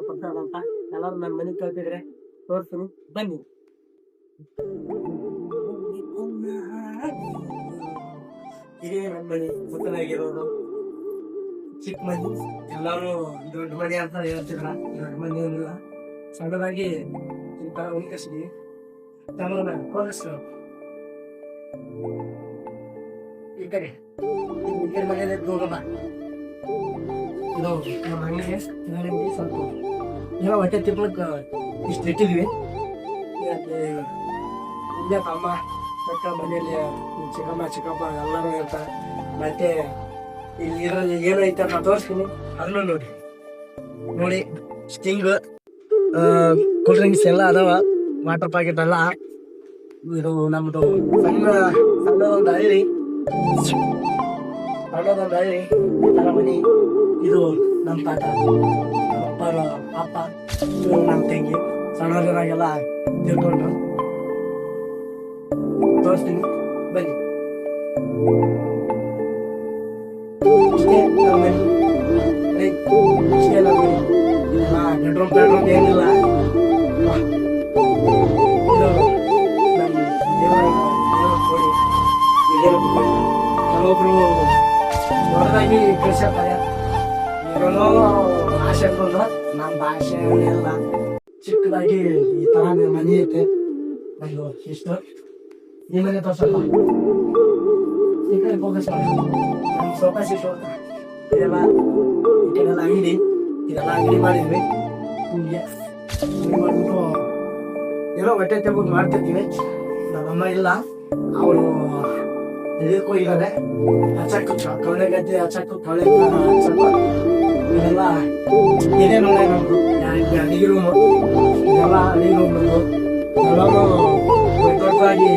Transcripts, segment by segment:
ಕೊಡ್ತಾರಂತ ಎಲ್ಲರೂ ನನ್ನ ಮನೆಗೆ ಕಳ್ತಿದ್ರೆ ತೋರಿಸ್ತೀನಿ ಬನ್ನಿ. ಇದೇ ನನ್ನ ಮನೆ ಸುತ್ತಲಾಗಿರೋದು ಚಿಕ್ಕ ಮನೆ. ಎಲ್ಲರೂ ದೊಡ್ಡ ಮನೆ ಅಂತ ಹೇಳ್ತಿದ್ರ, ದೊಡ್ಡ ಮನೆ ಏನಿಲ್ಲ, ಸಣ್ಣದಾಗಿ ಈ ತರ ಉಂಟಿಸಿ ತಮ್ಮನ್ನ ಕೋರಿಸ್ತು. ಈ ಕಡೆ ಮನೆಯಲ್ಲಿ ಹೋಗೋಣ. ಇದು ನಮ್ಮ ಮನೆಗೆ ನಿಮಗೆ ಸ್ವಲ್ಪ ಏನೋ ಹೊಟ್ಟೆ ತಿನ್ಲಕ್ಕ ಇಷ್ಟು ಇಟ್ಟಿದ್ವಿ. ಇಲ್ಲೇ ತಮ್ಮ ಅಕ್ಕ ಮನೆಯಲ್ಲಿ ಚಿಕ್ಕಪ್ಪ ಎಲ್ಲರೂ ಇರ್ತಾರೆ. ಮತ್ತೆ ಇಲ್ಲಿ ಇದ್ರಲ್ಲಿ ಏನೈತೆ ಅಂತ ತೋರಿಸ್ತೀನಿ, ಅದನ್ನು ನೋಡಿ. ಸ್ಟಿಂಗ್, ಕೂಲ್ ಡ್ರಿಂಕ್ಸ್ ಎಲ್ಲ ಅದಾವ, ವಾಟರ್ ಪ್ಯಾಕೆಟ್ ಎಲ್ಲ. ಇದು ನಮ್ದು ಸಣ್ಣದೊಂದು ಹಳ್ಳಿ, ತರ ಮನಿ. ಇದು ನಮ್ಮ ತಾತ, ನಮ್ಮ ಅಪ್ಪರ ಅಪ್ಪ, ನಮ್ಮ ತಂಗಿ ಸಣ್ಣವರಾಗೆಲ್ಲ ತಿಳ್ಕೊಂಡು ತೋರಿಸ್ತೀನಿ ಬನ್ನಿ. ಇಷ್ಟೇ ನಮ್ಮ ಮನೆ, ಇಷ್ಟೇ ನಮ್ಮ ಮನೆ. ಬೆಡ್ರೂಮ್ ಏನಿಲ್ಲ. ಇದು ನಮ್ಮ ದೇವರ ಕೊಡಿ. ಕೆಲವೊಬ್ರು ದೊಡ್ಡದಾಗಿ ಕಳಿಸ್ತಾರೆ, ಏನೋ ಭಾಷೆ ಬಂದ್ರೆ ನಮ್ಮ ಭಾಷೆ ಎಲ್ಲ ಚಿಕ್ಕದಾಗಿ ಈ ತರ ಮನೆ ಐತೆ ಒಂದು. ಇಷ್ಟು ಈ ಮನೆ ತೋರ್ಸಲ್ಲ, ಈ ಕಡೆ ಫೋಕಸ್ ಮಾಡಿ. ನಮ್ಮ ಸೋಫಾ ಸೀಟು ಇದೆಲ್ಲ, ಈ ಕಡೆ ಎಲ್ಲ ಅಂಗಡಿ, ಇದೆಲ್ಲ ಅಂಗಡಿ ಮಾಡಿದ್ವಿ. ಹೀಗೆ ಮಾಡ್ಬಿಟ್ಟು ಏನೋ ಹೊಟ್ಟೆ ತೆಗೆದು ಮಾಡ್ತಿರ್ತೀವಿ. ನಮ್ಮಮ್ಮ ಇಲ್ಲ, ಅವರು ಇದಕ್ಕೂ ಇರೋದೆ ಹಚ್ಚಕ್ಕು, ಕವಳೆ ಗದ್ದೆ ಹಚ್ಚಕ್ಕು, ಕವಳೆ ಹಚ್ಚಕ್ಕು. ಇದೆಲ್ಲ ಇದೇ ನೋಡಿ ನಮ್ದು ಅಡಿಗೆ ರೂಮು. ಇದೆಲ್ಲ ಅಡಿಗೆ ರೂಮ್ ನಮ್ದು. ಎಲ್ಲರೂ ದೊಡ್ಡದಾಗಿ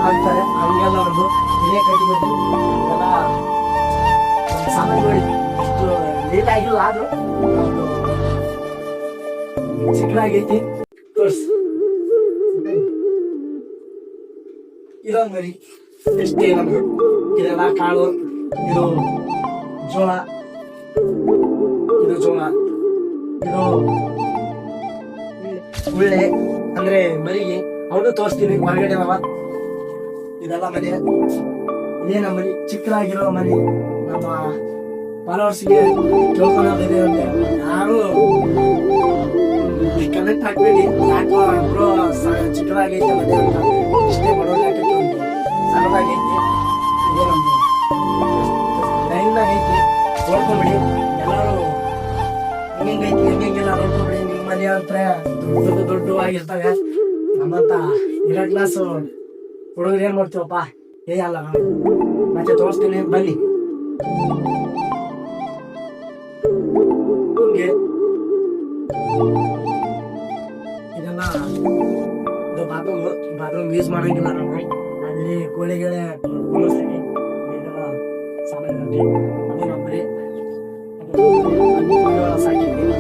ಆಗ್ತಾರೆ, ಹಂಗೆಲ್ಲ ಒಂದು ಇದೇ ಕಟ್ಟಿಬಿಟ್ಟು ಇದೆಲ್ಲ ಸಾಮಾನುಗಳು ಅಷ್ಟು ನೀಟಾಗಿಲ್ಲ, ಆದ್ರೂ ಚಿಕ್ಕದಾಗೈತಿ. ತೋರ್ಸ್ ಇದೊಂದು ಮರಿ ಎಷ್ಟೇ ನಮ್ದು. ಇದೆಲ್ಲ ಕಾಳು, ಇದು ಜೋಳ, ಇದು ಉಳ್ಳೆ ಅಂದ್ರೆ ಮರಿಗೆ. ಅವನು ತೋರಿಸ್ತೀನಿ ಹೊರಗಡೆ ಅವ. ಇದೆಲ್ಲ ಮನೆ, ಇದೇ ನಮ್ಮ ಮನೆ, ಚಿಕ್ಕದಾಗಿರೋ ಮನೆ. ನಮ್ಮ ಫಾಲೋವರ್ಸ್ಗೆ ಕೇಳ್ಕೊಳ್ಳೋದಿದೆ ಅಂದ್ರೆ ಯಾರು ಕನೆಕ್ಟ್ ಹಾಕ್ಬೇಡಿ, ಯಾಕೋ ಬ್ರೋ ಚಿಕ್ಕದಾಗೈತೆ ಮನೆ ಅಂತ. ಇಷ್ಟೇ ಬಡವರಿಗೆ ಹಾಕಕ್ಕೆ ಒಂದು ಸಣ್ಣದಾಗೈತಿ. ಇದೇ ನಮ್ದು ಲೈನ್ನಾಗ ಐತಿ, ನೋಡ್ಕೊಂಬಿಡಿ. ಎಲ್ಲರೂ ಹೆಂಗೈತಿ ಹೆಂಗೆಲ್ಲ ನೋಡ್ಕೊಂಬಿಡಿ. ನಿಮ್ಮ ಮನೆ ಹತ್ರ ದೊಡ್ಡವಾಗಿರ್ತವೆ. ನಮ್ಮಂತ ಇರೋ ಕ್ಲಾಸು ಹುಡುಗರು ಏನ್ ಮಾಡ್ತೀವಪ್ಪ, ಅಲ್ಲ. ಮತ್ತೆ ತೋರಿಸ್ತೀನಿ ಬನ್ನಿ. ಇದೆಲ್ಲ ಇದು ಬಾತ್ರೂಮ್ ಯೂಸ್ ಮಾಡಂಗಿಲ್ಲ ನಾವು. ಅಲ್ಲಿ ಕೋಳಿಗಳೇ ಕುಳಿಸ್ತೀವಿ. ಇದೆಲ್ಲ ಸಾಮಾನ್ಯ ಅದೇ ನಮ್ಮಲ್ಲಿ ಸಾಕಿದ್ವಿ.